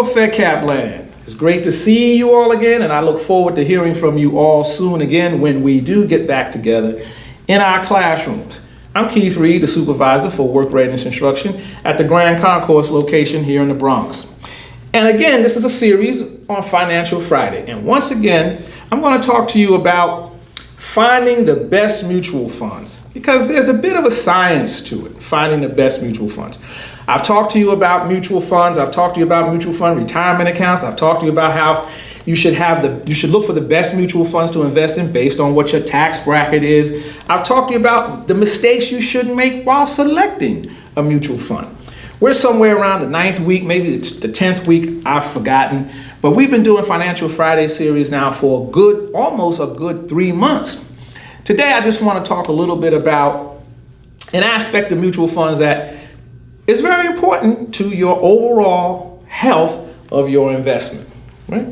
Hello, FedCap Land. It's great to see you all again, and I look forward to hearing from you all soon again when we do get back together in our classrooms. I'm Keith Reed, the supervisor for work readiness instruction at the Grand Concourse location here in the Bronx. And again, this is a series on Financial Friday. And once again, I'm going to talk to you about finding the best mutual funds, because there's a bit of a science to it, finding the best mutual funds. I've talked to you about mutual funds. I've talked to you about mutual fund retirement accounts. I've talked to you about how you should look for the best mutual funds to invest in based on what your tax bracket is. I've talked to you about the mistakes you shouldn't make while selecting a mutual fund. We're somewhere around the 9th week, maybe the 10th week, I've forgotten. But we've been doing Financial Friday series now for almost a good 3 months. Today, I just want to talk a little bit about an aspect of mutual funds that is very important to your overall health of your investment, right?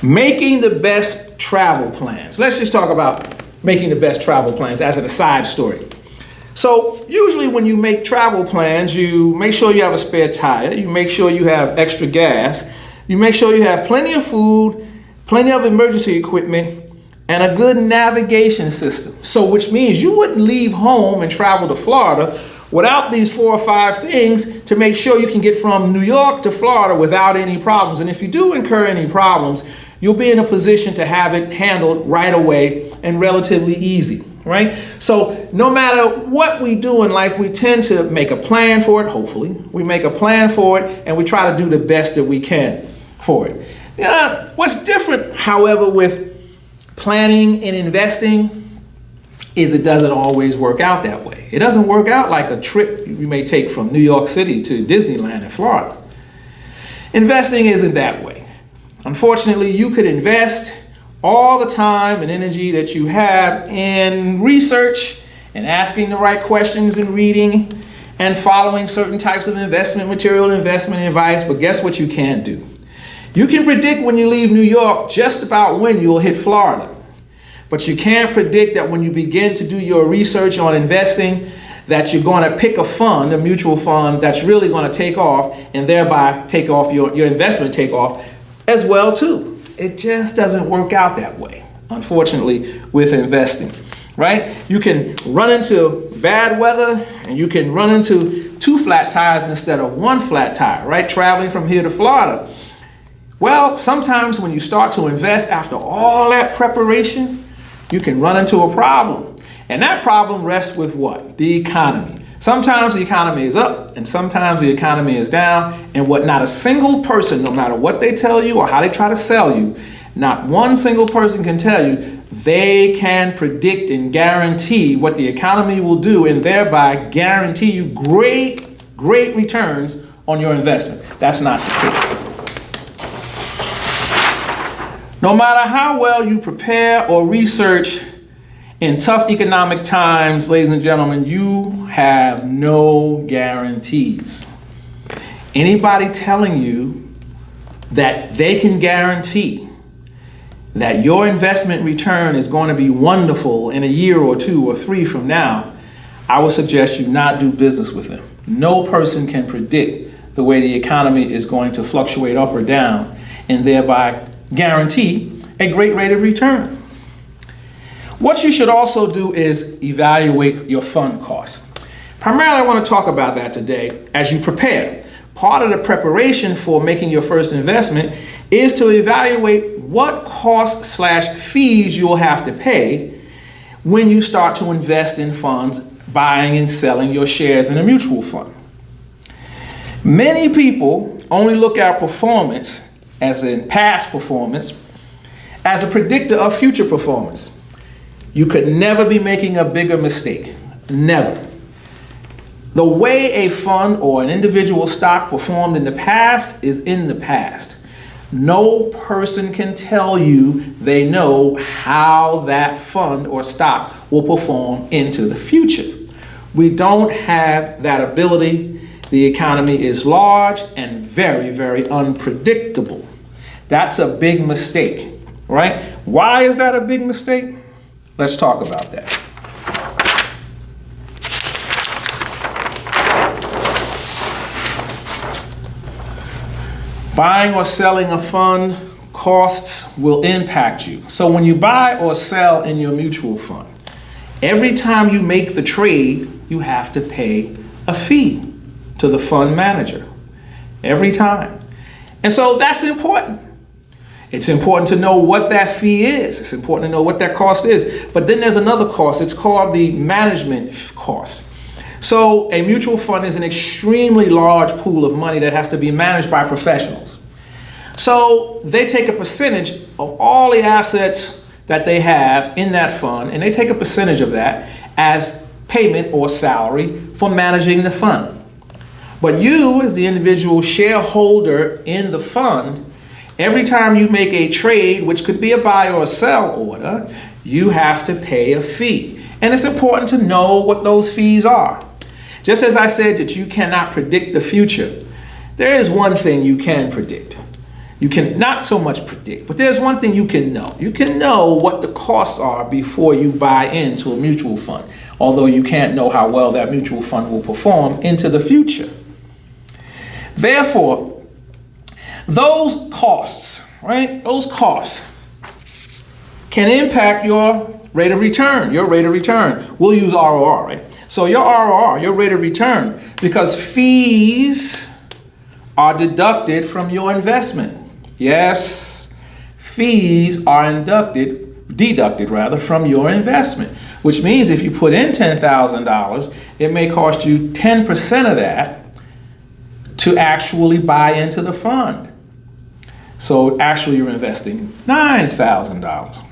Making the best travel plans. Let's just talk about making the best travel plans as an aside story. So usually when you make travel plans, you make sure you have a spare tire, you make sure you have extra gas, you make sure you have plenty of food, plenty of emergency equipment, and a good navigation system. So which means you wouldn't leave home and travel to Florida without these 4 or 5 things to make sure you can get from New York to Florida without any problems. And if you do incur any problems, you'll be in a position to have it handled right away and relatively easy, right? So no matter what we do in life, we tend to make a plan for it, hopefully. We make a plan for it and we try to do the best that we can for it. What's different, however, with planning and investing is it doesn't always work out that way. It doesn't work out like a trip you may take from New York City to Disneyland in Florida. Investing isn't that way. Unfortunately, you could invest all the time and energy that you have in research and asking the right questions and reading and following certain types of investment material, investment advice, but guess what you can't do? You can predict when you leave New York just about when you'll hit Florida. But you can't predict that when you begin to do your research on investing, that you're going to pick a fund, a mutual fund, that's really going to take off and thereby take off your investment take off as well too. It just doesn't work out that way, unfortunately, with investing, right? You can run into bad weather and you can run into 2 flat tires instead of 1 flat tire, right? Traveling from here to Florida. Well, sometimes when you start to invest after all that preparation, you can run into a problem. And that problem rests with what? The economy. Sometimes the economy is up and sometimes the economy is down. And what not a single person, no matter what they tell you or how they try to sell you, not one single person can tell you they can predict and guarantee what the economy will do and thereby guarantee you great returns on your investment. That's not the case. No matter how well you prepare or research in tough economic times, ladies and gentlemen, you have no guarantees. Anybody telling you that they can guarantee that your investment return is going to be wonderful in a year or 2 or 3 from now, I would suggest you not do business with them. No person can predict the way the economy is going to fluctuate up or down and thereby guarantee a great rate of return. What you should also do is evaluate your fund costs. Primarily, I want to talk about that today as you prepare. Part of the preparation for making your first investment is to evaluate what costs/fees you'll have to pay when you start to invest in funds, buying and selling your shares in a mutual fund. Many people only look at performance, as in past performance, as a predictor of future performance. You could never be making a bigger mistake. Never. The way a fund or an individual stock performed in the past is in the past. No person can tell you they know how that fund or stock will perform into the future. We don't have that ability. The economy is large and very, very unpredictable. That's a big mistake, right? Why is that a big mistake? Let's talk about that. Buying or selling a fund, costs will impact you. So when you buy or sell in your mutual fund, every time you make the trade, you have to pay a fee to the fund manager. Every time. And so that's important. It's important to know what that fee is. It's important to know what that cost is. But then there's another cost. It's called the management cost. So a mutual fund is an extremely large pool of money that has to be managed by professionals. So they take a percentage of all the assets that they have in that fund, and they take a percentage of that as payment or salary for managing the fund. But you, as the individual shareholder in the fund, every time you make a trade, which could be a buy or a sell order, you have to pay a fee. And it's important to know what those fees are. Just as I said that you cannot predict the future, there is one thing you can predict. You can not so much predict, but there's one thing you can know. You can know what the costs are before you buy into a mutual fund, although you can't know how well that mutual fund will perform into the future. Therefore, those costs, right? Those costs can impact your rate of return, We'll use ROR, right? So your ROR, your rate of return, because fees are deducted from your investment. Yes, fees are deducted from your investment, which means if you put in $10,000, it may cost you 10% of that to actually buy into the fund. So actually you're investing $9,000.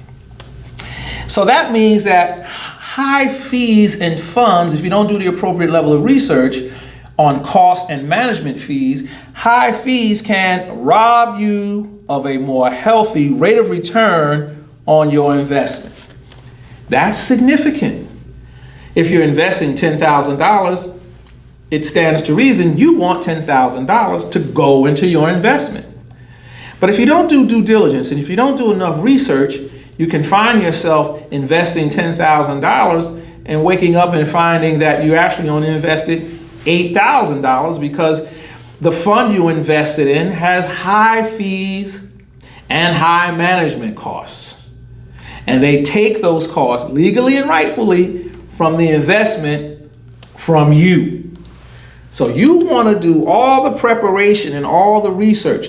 So that means that high fees in funds, if you don't do the appropriate level of research on cost and management fees, high fees can rob you of a more healthy rate of return on your investment. That's significant. If you're investing $10,000, it stands to reason you want $10,000 to go into your investment. But if you don't do due diligence and if you don't do enough research, you can find yourself investing $10,000 and waking up and finding that you actually only invested $8,000 because the fund you invested in has high fees and high management costs. And they take those costs legally and rightfully from the investment from you. So you want to do all the preparation and all the research.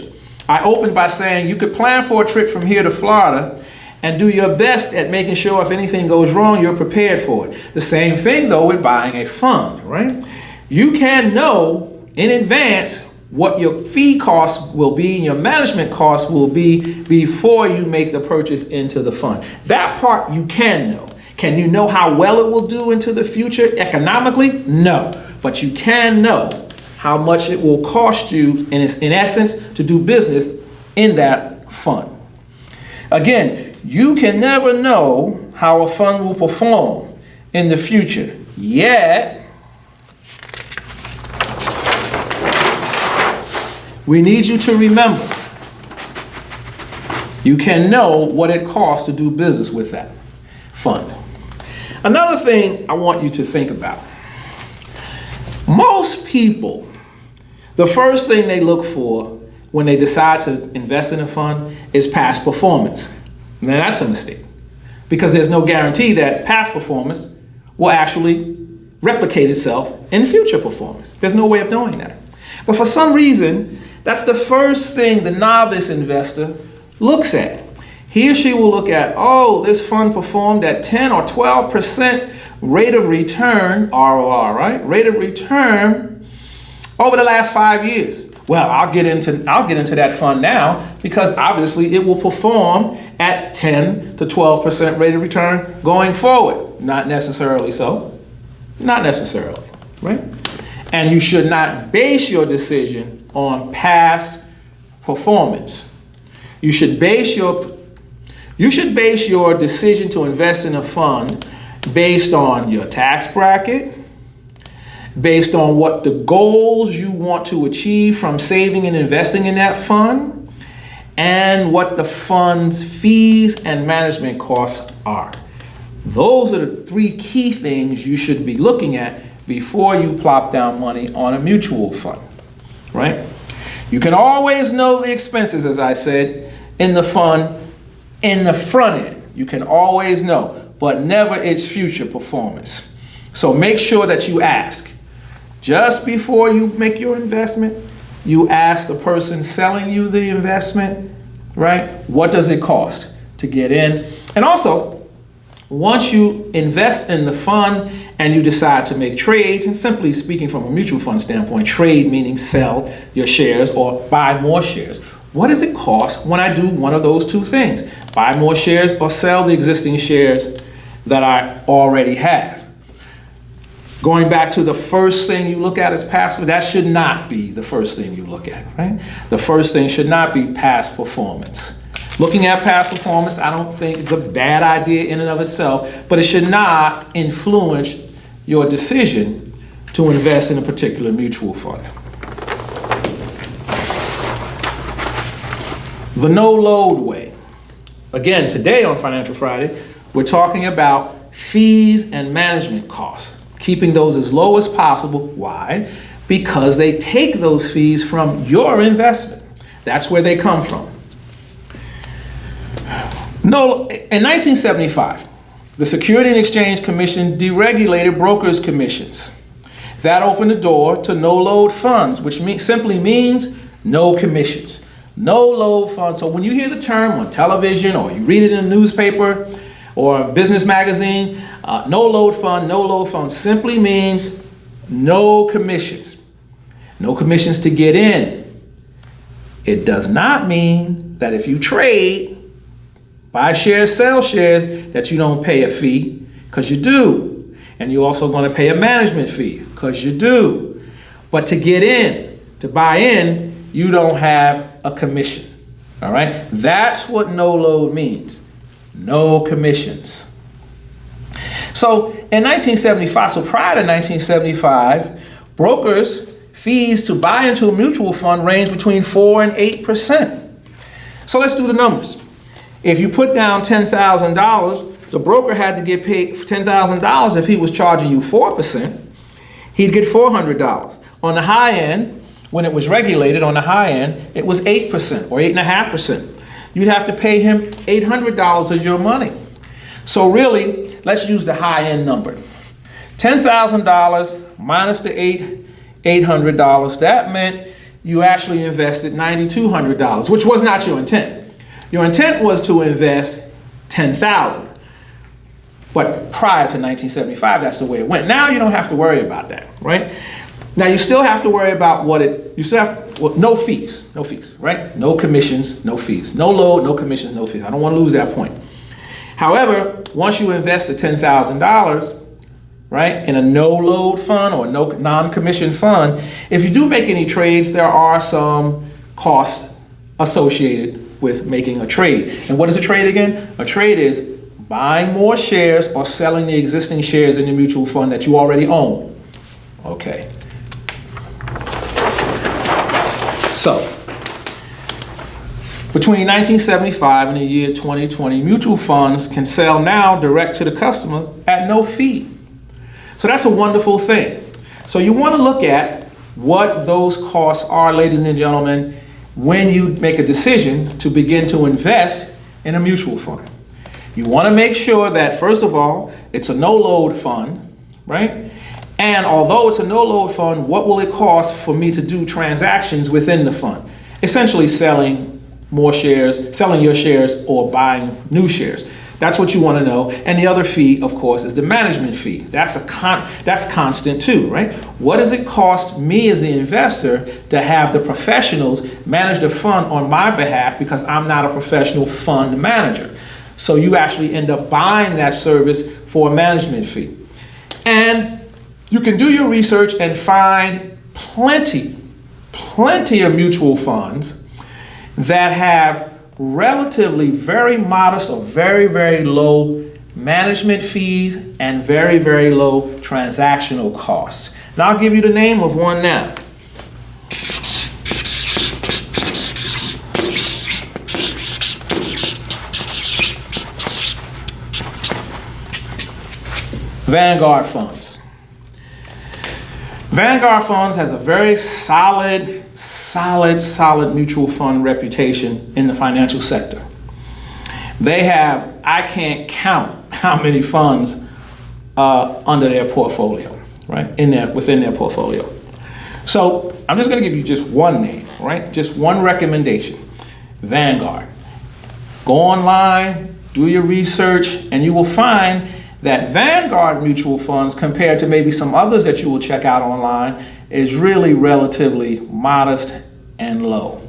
I opened by saying you could plan for a trip from here to Florida and do your best at making sure if anything goes wrong, you're prepared for it. The same thing though with buying a fund, right? You can know in advance what your fee costs will be and your management costs will be before you make the purchase into the fund. That part you can know. Can you know how well it will do into the future economically? No, but you can know how much it will cost you in essence to do business in that fund. Again, you can never know how a fund will perform in the future, yet we need you to remember, you can know what it costs to do business with that fund. Another thing I want you to think about. Most people, the first thing they look for when they decide to invest in a fund is past performance. Now that's a mistake because there's no guarantee that past performance will actually replicate itself in future performance. There's no way of knowing that. But for some reason, that's the first thing the novice investor looks at. He or she will look at, oh, this fund performed at 10 or 12% rate of return, ROR, right? Rate of return over the last 5 years. Well, I'll get into that fund now because obviously it will perform at 10 to 12% rate of return going forward. Not necessarily so. Not necessarily, right? And you should not base your decision on past performance. You should base your decision to invest in a fund based on your tax bracket, based on what the goals you want to achieve from saving and investing in that fund, and what the fund's fees and management costs are. Those are the three key things you should be looking at before you plop down money on a mutual fund, right? You can always know the expenses, as I said, in the fund, in the front end. You can always know, but never its future performance. So make sure that you ask. Just before you make your investment, you ask the person selling you the investment, right? What does it cost to get in? And also, once you invest in the fund and you decide to make trades, and simply speaking from a mutual fund standpoint, trade meaning sell your shares or buy more shares. What does it cost when I do one of those two things? Buy more shares or sell the existing shares that I already have. Going back to the first thing you look at as past, that should not be the first thing you look at, right? The first thing should not be past performance. Looking at past performance, I don't think it's a bad idea in and of itself, but it should not influence your decision to invest in a particular mutual fund. The no-load way. Again, today on Financial Friday, we're talking about fees and management costs, keeping those as low as possible. Why? Because they take those fees from your investment. That's where they come from. No, in 1975, the Security and Exchange Commission deregulated brokers' commissions. That opened the door to no-load funds, which simply means no commissions. No-load funds. So when you hear the term on television or you read it in a newspaper or a business magazine, no-load fund simply means no commissions. No commissions to get in. It does not mean that if you trade, buy shares, sell shares, that you don't pay a fee, because you do. And you're also going to pay a management fee, because you do. But to get in, to buy in, you don't have a commission. All right? That's what no load means. No commissions. So in 1975, so prior to 1975, brokers' fees to buy into a mutual fund range between 4 and 8%. So let's do the numbers. If you put down $10,000, the broker had to get paid $10,000 if he was charging you 4%. He'd get $400. On the high end, when it was regulated on the high end, it was 8% or 8.5%. You'd have to pay him $800 of your money. So really, let's use the high end number. $10,000 minus the $800, that meant you actually invested $9,200, which was not your intent. Your intent was to invest $10,000. But prior to 1975, that's the way it went. Now you don't have to worry about that, right? Now you still have to worry about no fees, right? No commissions, no fees. No load, no commissions, no fees. I don't want to lose that point. However, once you invest the $10,000, right, in a no-load fund or no non-commission fund, if you do make any trades, there are some costs associated with making a trade. And what is a trade again? A trade is buying more shares or selling the existing shares in the mutual fund that you already own. Okay. So, between 1975 and the year 2020, mutual funds can sell now direct to the customers at no fee. So that's a wonderful thing. So you want to look at what those costs are, ladies and gentlemen, when you make a decision to begin to invest in a mutual fund. You want to make sure that, first of all, it's a no-load fund, right? And although it's a no-load fund, what will it cost for me to do transactions within the fund? Essentially selling more shares, selling your shares or buying new shares. That's what you want to know. And the other fee, of course, is the management fee. That's constant too, right? What does it cost me as the investor to have the professionals manage the fund on my behalf, because I'm not a professional fund manager? So you actually end up buying that service for a management fee. And you can do your research and find plenty of mutual funds that have relatively very modest or very, very low management fees and very, very low transactional costs. And I'll give you the name of one now. Vanguard Funds. Vanguard Funds has a very solid solid mutual fund reputation in the financial sector. They have, I can't count how many funds under their portfolio, right? Within their portfolio. So I'm just going to give you just one name, right? Just one recommendation. Vanguard. Go online, do your research, and you will find that Vanguard mutual funds, compared to maybe some others that you will check out online, is really relatively modest and low.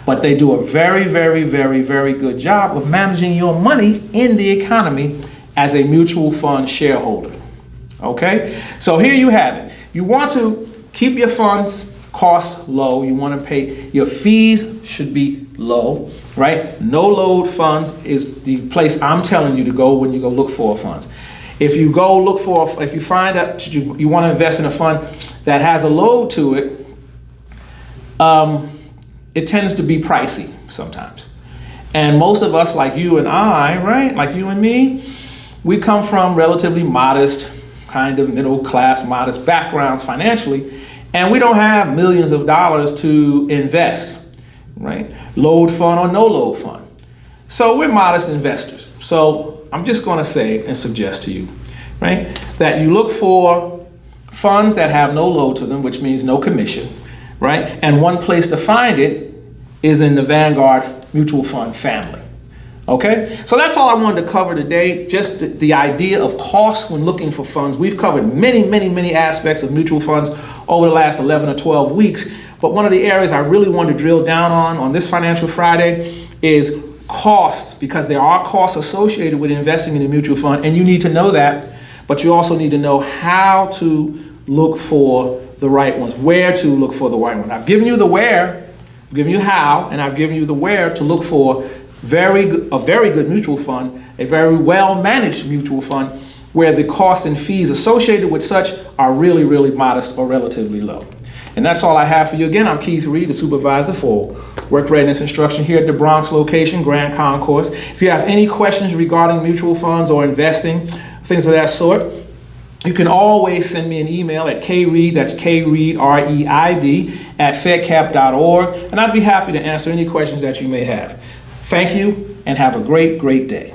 But they do a very good job of managing your money in the economy as a mutual fund shareholder. Okay? So here you have it. You want to keep your funds costs low. You want to pay, your fees should be low, right? No load funds is the place I'm telling you to go when you go look for funds. If you go look for, if you find that you want to invest in a fund that has a load to it, it tends to be pricey sometimes. And most of us, like you and I, right, like you and me, we come from relatively modest, kind of middle class, modest backgrounds financially, and we don't have millions of dollars to invest, right? Load fund or no load fund. So we're modest investors. So I'm just going to say and suggest to you, right, that you look for funds that have no load to them, which means no commission, right? And one place to find it is in the Vanguard mutual fund family. Okay, so that's all I wanted to cover today, just the idea of cost when looking for funds. We've covered many aspects of mutual funds over the last 11 or 12 weeks, but one of the areas I really want to drill down on this Financial Friday is cost, because there are costs associated with investing in a mutual fund, and you need to know that, but you also need to know how to look for the right ones, where to look for the right one. I've given you the where, I've given you how, and I've given you the where to look for a very good mutual fund, a very well managed mutual fund, where the costs and fees associated with such are really modest or relatively low. And that's all I have for you. Again, I'm Keith Reed, the supervisor for work readiness instruction here at the Bronx location, Grand Concourse. If you have any questions regarding mutual funds or investing, things of that sort, you can always send me an email at kreed, that's K-Reed, R-E-I-D, at fedcap.org, and I'd be happy to answer any questions that you may have. Thank you, and have a great day.